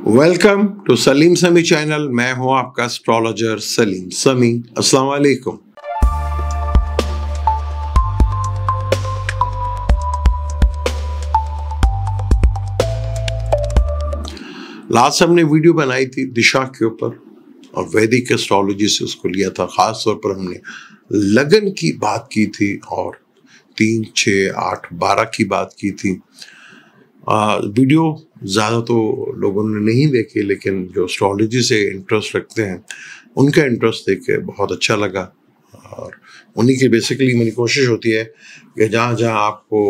Welcome to Salim समी channel. मैं हूं आपका एस्ट्रोलॉजर सलीम समी। अस्सलाम वालेकुम। लास्ट हमने वीडियो बनाई थी दिशा के ऊपर और वैदिक एस्ट्रोलॉजी से उसको लिया था। खास तौर पर हमने लगन की बात की थी और 3, 6, 8, 12 की बात की थी। वीडियो ज़्यादा तो लोगों ने नहीं देखे, लेकिन जो एस्ट्रोलॉजी से इंटरेस्ट रखते हैं उनका इंटरेस्ट देख के बहुत अच्छा लगा। और उन्हीं की बेसिकली मेरी कोशिश होती है कि जहाँ जहाँ आपको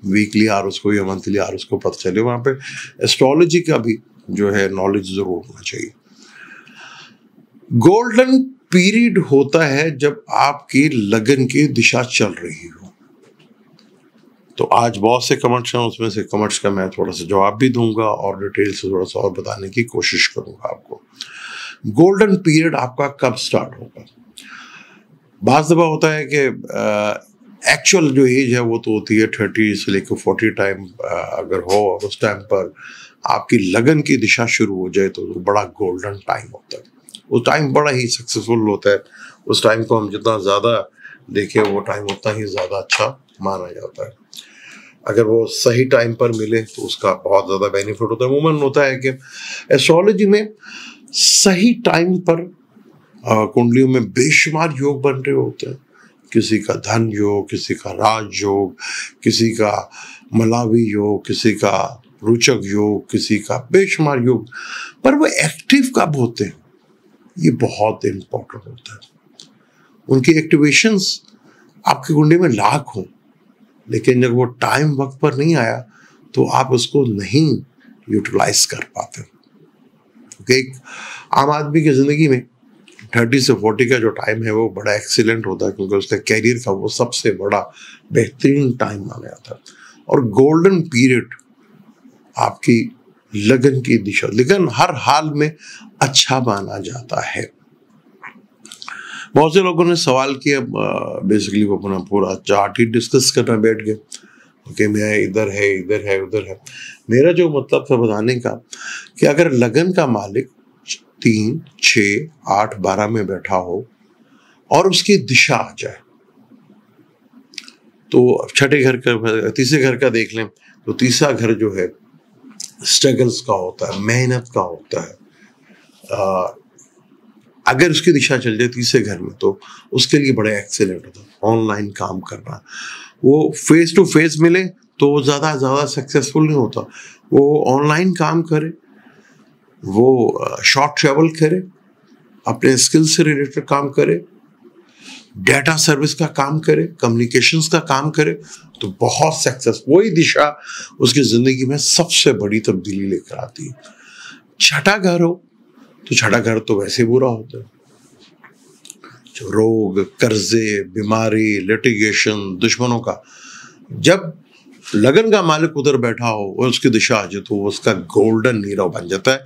वीकली आवर्स को या मंथली आवर्स को पता चले, वहाँ पे एस्ट्रोलॉजी का भी जो है नॉलेज ज़रूर होना चाहिए। गोल्डन पीरियड होता है जब आपकी लगन की दिशा चल रही हो। तो आज बहुत से कमेंट्स हैं, उसमें से कमेंट्स का मैं थोड़ा सा जवाब भी दूंगा और डिटेल से थोड़ा सा और बताने की कोशिश करूंगा आपको। गोल्डन पीरियड आपका कब स्टार्ट होगा? बाज़ दफ़ा होता है कि एक्चुअल जो एज है वो तो होती है 30 से लेकर 40 टाइम अगर हो, और उस टाइम पर आपकी लगन की दिशा शुरू हो जाए तो बड़ा गोल्डन टाइम होता है। वो टाइम बड़ा ही सक्सेसफुल होता है। उस टाइम को हम जितना ज़्यादा देखें वो टाइम उतना ही ज़्यादा अच्छा माना जाता है। अगर वो सही टाइम पर मिले तो उसका बहुत ज़्यादा बेनिफिट होता है। अमूमन होता है कि एस्ट्रोलॉजी में सही टाइम पर कुंडलियों में बेशुमार योग बन रहे होते हैं। किसी का धन योग, किसी का राज योग, किसी का मलावी योग, किसी का रुचक योग, किसी का बेशुमार योग, पर वो एक्टिव कब होते हैं ये बहुत इम्पोर्टेंट होता है। उनकी एक्टिवेशंस आपकी कुंडली में लाख हों, लेकिन जब वो टाइम वक्त पर नहीं आया तो आप उसको नहीं यूटिलाइज कर पाते। क्योंकि एक आम आदमी की ज़िंदगी में 30 से 40 का जो टाइम है वो बड़ा एक्सीलेंट होता है, क्योंकि उसका कैरियर का वो सबसे बड़ा बेहतरीन टाइम माना जाता है। और गोल्डन पीरियड आपकी लगन की दिशा, लगन हर हाल में अच्छा माना जाता है। बहुत से लोगों ने सवाल किया, बेसिकली वो अपना पूरा चार्ट ही डिस्कस करना बैठ गए कि मैं इधर है, इधर है, उधर है। मेरा जो मतलब था बताने का कि अगर लगन का मालिक 3, 6, 8, 12 में बैठा हो और उसकी दिशा आ जाए, तो छठे घर का, तीसरे घर का देख लें तो तीसरा घर जो है स्ट्रगल्स का होता है, मेहनत का होता है। अगर उसकी दिशा चल जाए तीसरे घर में तो उसके लिए बड़ा एक्सीलेंट होता है। ऑनलाइन काम करना, वो फेस टू फेस मिले तो वो ज़्यादा सक्सेसफुल नहीं होता। वो ऑनलाइन काम करे, वो शॉर्ट ट्रैवल करे, अपने स्किल से रिलेटेड काम करे, डेटा सर्विस का काम करे, कम्युनिकेशंस का काम करे, तो बहुत सक्सेस, वही दिशा उसकी ज़िंदगी में सबसे बड़ी तब्दीली लेकर आती है। छठा घर हो तो छठा घर तो वैसे बुरा होता है। जो रोग, कर्जे, बीमारी, लिटिगेशन, दुश्मनों का, जब लगन का मालिक उधर बैठा हो और उसकी दिशा आ जाए तो उसका गोल्डन नीरव बन जाता है।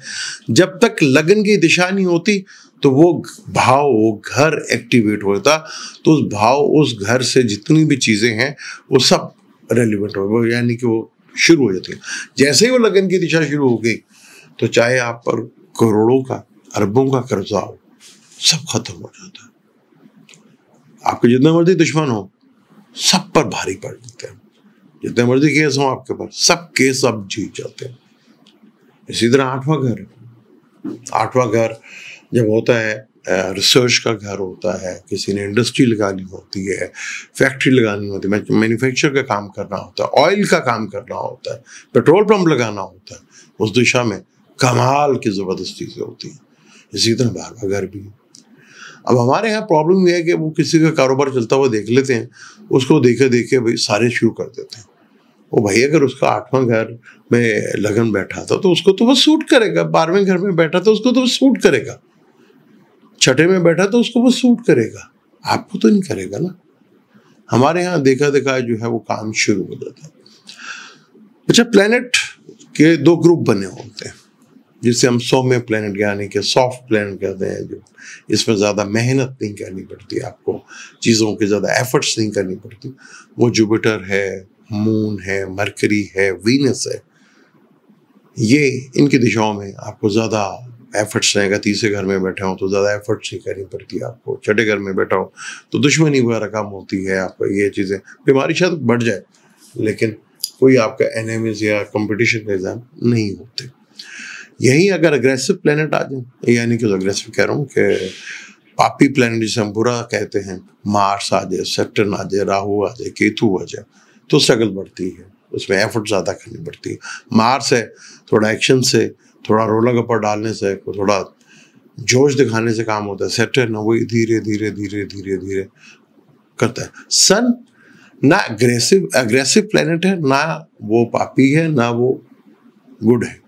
जब तक लगन की दिशा नहीं होती तो वो भाव, वो घर एक्टिवेट होता, तो उस भाव, उस घर से जितनी भी चीज़ें हैं वो सब रेलिवेंट हो, यानी कि वो शुरू हो जाती है। जैसे ही वो लगन की दिशा शुरू हो गई तो चाहे आप पर करोड़ों का, अरबों का कर्जा हो, सब खत्म हो जाता है। आपके जितने मर्जी दुश्मन हो सब पर भारी पड़ जाते हैं। जितने मर्जी केस हो आपके पास, सब केस आप जीत जाते हैं। इसी तरह आठवां घर जब होता है, रिसर्च का घर होता है, किसी ने इंडस्ट्री लगानी होती है, फैक्ट्री लगानी होती है, मैन्युफैक्चर का काम करना होता है, ऑयल का काम करना होता है, पेट्रोल पंप लगाना होता है, उस दिशा में कमाल की ज़बरदस्ती से होती है। इसी तरह 12वां घर भी। अब हमारे यहाँ प्रॉब्लम यह है कि वो किसी का कारोबार चलता हुआ देख लेते हैं, उसको देखे देखे भाई सारे शुरू कर देते हैं। वो भाई अगर उसका 8वां घर में लगन बैठा था तो उसको तो वो सूट करेगा, 12वें घर में बैठा था उसको तो वो सूट करेगा, छठे में बैठा तो उसको वो सूट करेगा, आपको तो नहीं करेगा ना। हमारे यहाँ देखा देखा जो है वो काम शुरू हो जाता है। अच्छा, प्लेनेट के 2 ग्रुप बने होते हैं जिसे हम सौम्य प्लेनेट यानी कि सॉफ्ट प्लेनेट कहते हैं, जो इसमें ज़्यादा मेहनत नहीं करनी पड़ती, आपको चीज़ों की ज़्यादा एफर्ट्स नहीं करनी पड़ती। वो जुपिटर है, मून है, मरकरी है, वीनस है। ये इनकी दिशाओं में आपको ज़्यादा एफर्ट्स रहेगा। तीसरे घर में बैठे हो तो ज़्यादा एफर्ट्स नहीं करनी पड़ती है आपको। छठे घर में बैठा हो तो दुश्मनी वगैरह कम होती है आपको। ये चीज़ें बीमारी शायद बढ़ जाए लेकिन कोई आपका एनिमीज या कंपटीशन का एग्जाम नहीं होते। यही अगर अग्रेसिव प्लेनेट आ जाए, यानी कि अग्रेसिव कह रहा हूँ कि पापी प्लेनेट जिसे हम बुरा कहते हैं, मार्स आ जाए, सैटर्न आ जाए, राहु आ जाए, केतु आ जाए, तो स्ट्रगल बढ़ती है, उसमें एफर्ट ज़्यादा करनी पड़ती है। मार्स है थोड़ा एक्शन से, थोड़ा रोलर कपर डालने से, थोड़ा जोश दिखाने से काम होता है। सैटर्न वही धीरे धीरे धीरे धीरे धीरे करता है। सन ना अग्रेसिव प्लेनेट है, ना वो पापी है, ना वो गुड है,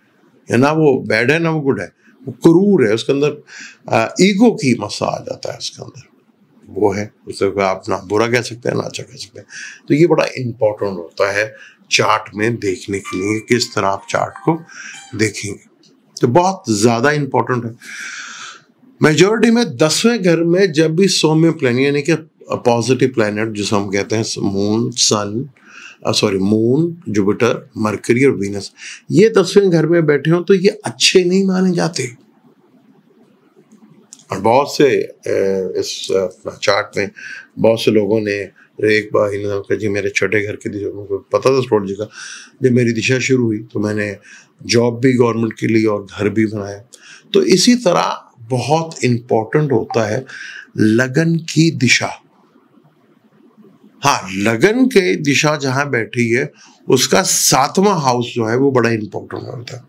या ना वो बैड है ना वो गुड है, वो क्रूर है। उसके अंदर ईगो की मसला आ जाता है उसके अंदर, वो है उसे आप ना बुरा कह सकते हैं ना अच्छा कह सकते हैं। तो ये बड़ा इम्पोर्टेंट होता है चार्ट में देखने के लिए, किस तरह आप चार्ट को देखेंगे, तो बहुत ज़्यादा इम्पोर्टेंट है। मेजॉरिटी में 10वें घर में जब भी सौम्य प्लैनेट यानी कि पॉजिटिव प्लैनेट जिसे हम कहते हैं मून, सन, मून, जुपिटर, मरकरी और वीनस, ये 10वें घर में बैठे हो तो ये अच्छे नहीं माने जाते। और बहुत से इस चार्ट में बहुत से लोगों ने एक बार जी मेरे छठे घर की दिशा, मुझे पता था एस्ट्रोलॉजी का, जब मेरी दिशा शुरू हुई तो मैंने जॉब भी गवर्नमेंट के लिए और घर भी बनाया। तो इसी तरह बहुत इम्पोर्टेंट होता है लगन की दिशा। हाँ, लगन के दिशा जहां बैठी है उसका 7वां हाउस जो है वो बड़ा इंपॉर्टेंट होता है।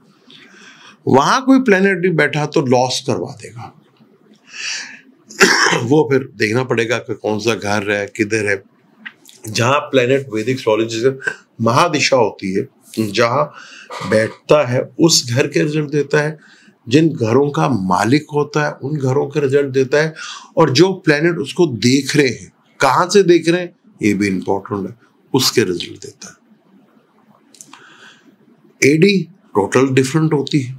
वहां कोई प्लेनेट भी बैठा तो लॉस करवा देगा। वो फिर देखना पड़ेगा कि कौन सा घर है, किधर है। जहां प्लेनेट वैदिक एस्ट्रोलॉजी से महादिशा होती है, जहां बैठता है उस घर के रिजल्ट देता है। जिन घरों का मालिक होता है उन घरों के रिजल्ट देता है। और जो प्लेनेट उसको देख रहे हैं, कहां से देख रहे हैं ये भी इंपॉर्टेंट है, उसके रिजल्ट देता है। एडी टोटल डिफरेंट होती है,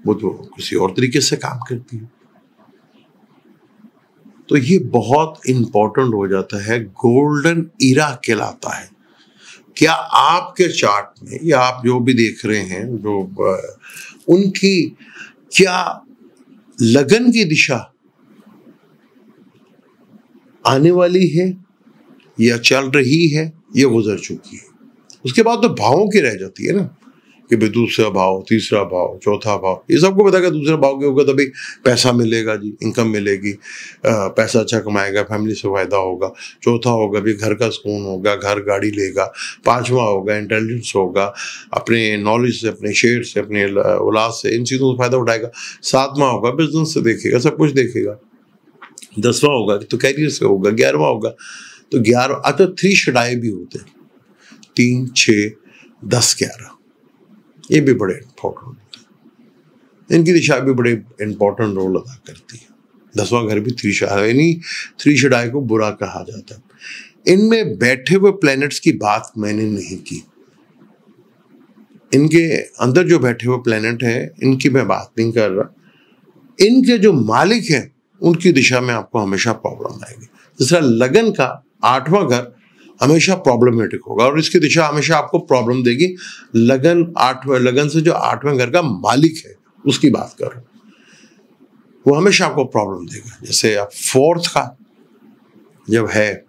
वो तो किसी और तरीके से काम करती है। तो ये बहुत इंपॉर्टेंट हो जाता है, गोल्डन ईरा कहलाता है। क्या आपके चार्ट में या आप जो भी देख रहे हैं, जो उनकी क्या लगन की दिशा आने वाली है या चल रही है या गुजर चुकी है? उसके बाद तो भावों की रह जाती है ना, कि भाई दूसरा भाव, तीसरा भाव, चौथा भाव, ये सबको पता है। दूसरे भाव के होगा तभी पैसा मिलेगा जी, इनकम मिलेगी, पैसा अच्छा कमाएगा, फैमिली से फायदा होगा। चौथा होगा भी घर का सुकून होगा, घर गाड़ी लेगा। पांचवा होगा इंटेलिजेंस होगा, अपने नॉलेज से, अपने शेयर से, अपने औलाद से, इन चीज़ों से फायदा उठाएगा। सातवां होगा बिजनेस से देखेगा, सब कुछ देखेगा। 10वां होगा तो कैरियर से होगा। 11वां होगा तो 11, अच्छा 3 शडाए भी होते हैं, 3, 6, 10, 11, ये भी बड़े इंपॉर्टेंट होते हैं। इनकी दिशा भी बड़े इंपॉर्टेंट रोल अदा करती है। 10वां घर भी 3 शडाए, यानी 3 शडाए को बुरा कहा जाता है। इनमें बैठे हुए प्लैनेट्स की बात मैंने नहीं की, इनके अंदर जो बैठे हुए प्लैनेट है इनकी मैं बात नहीं कर रहा। इनके जो मालिक हैं उनकी दिशा में आपको हमेशा प्रॉब्लम आएगी। जिस तरह लगन का 8वां घर हमेशा प्रॉब्लमेटिक होगा और इसकी दिशा हमेशा आपको प्रॉब्लम देगी। लगन से जो 8वें घर का मालिक है उसकी बात कर रहा हूं, वो हमेशा आपको प्रॉब्लम देगा। जैसे आप 4th का जब है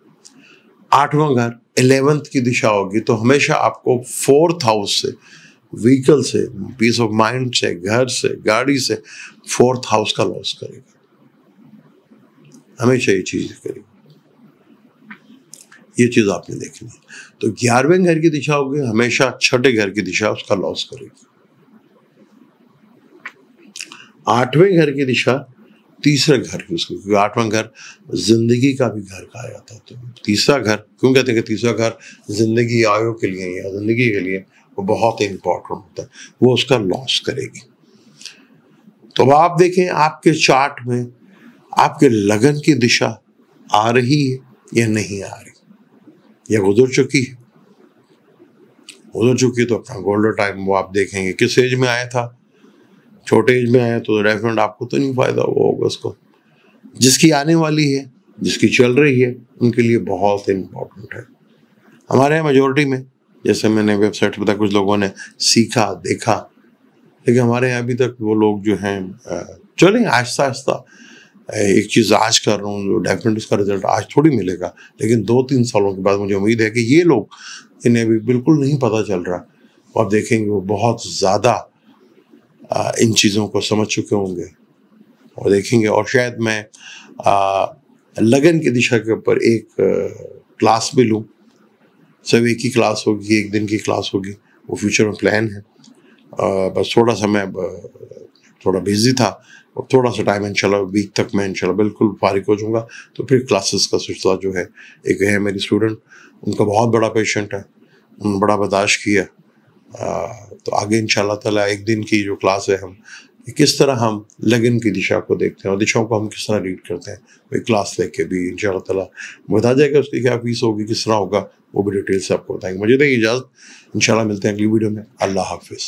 8वां घर 11th की दिशा होगी तो हमेशा आपको 4th हाउस से, व्हीकल से, पीस ऑफ माइंड से, घर से, गाड़ी से 4th हाउस का लॉस करेगा, हमेशा ये चीज करेगी। ये चीज आपने देखनी है। तो 11वें घर की दिशा होगी हमेशा 6ठे घर की दिशा उसका लॉस करेगी। 8वें घर की दिशा तीसरे घर की, उसको 8वां घर जिंदगी का भी घर कहा जाता है। तो तीसरा घर क्यों कहते हैं कि तीसरा घर जिंदगी आयु के लिए या जिंदगी के लिए वो बहुत इंपॉर्टेंट होता है, वो उसका लॉस करेगी। तो अब आप देखें आपके चार्ट में आपके लगन की दिशा आ रही है या नहीं आ रही, या गुजर चुकी है। गुजर चुकी है तो अपना गोल्डन टाइम वो आप देखेंगे किस एज में आया था। छोटे एज में आया तो डेफिनेट आपको तो नहीं फायदा हुआ होगा उसको। जिसकी आने वाली है, जिसकी चल रही है, उनके लिए बहुत इंपॉर्टेंट है। हमारे यहाँ मेजोरिटी में जैसे मैंने वेबसाइट पर बताया, कुछ लोगों ने सीखा देखा, लेकिन हमारे यहाँ अभी तक वो लोग जो हैं चलेंगे आहिस्ता आहिस्ता। एक चीज़ आज कर रहा हूँ, डेफिनेटली उसका रिजल्ट आज थोड़ी मिलेगा, लेकिन 2-3 सालों के बाद मुझे उम्मीद है कि ये लोग, इन्हें अभी बिल्कुल नहीं पता चल रहा, और देखेंगे वो बहुत ज़्यादा इन चीज़ों को समझ चुके होंगे और देखेंगे। और शायद मैं लगन की दिशा के ऊपर एक क्लास भी लूँ। सब एक ही क्लास होगी, एक दिन की क्लास होगी, वो फ्यूचर में प्लान है। बस थोड़ा सा मैं थोड़ा बिजी था, और थोड़ा सा टाइम इंशाल्लाह वीक तक मैं इंशाल्लाह बिल्कुल फारिग हो जाऊँगा, तो फिर क्लासेस का सिलसिला जो है, एक है मेरी स्टूडेंट, उनका बहुत बड़ा पेशेंट है, उन्होंने बड़ा बर्दाश्त किया, तो आगे इंशाल्लाह ताला एक दिन की जो क्लास है, हम किस तरह हम लगन की दिशा को देखते हैं और दिशाओं को हम किस तरह रीड करते हैं, वही क्लास लेके भी इंशाल्लाह ताला बता जाएगा उसकी क्या फीस होगी, किस तरह होगा, वो भी डिटेल से आपको बताएंगे। मुझे दें इजाज़त, इंशाल्लाह मिलते हैं अगली वीडियो में। अल्लाह हाफिज़।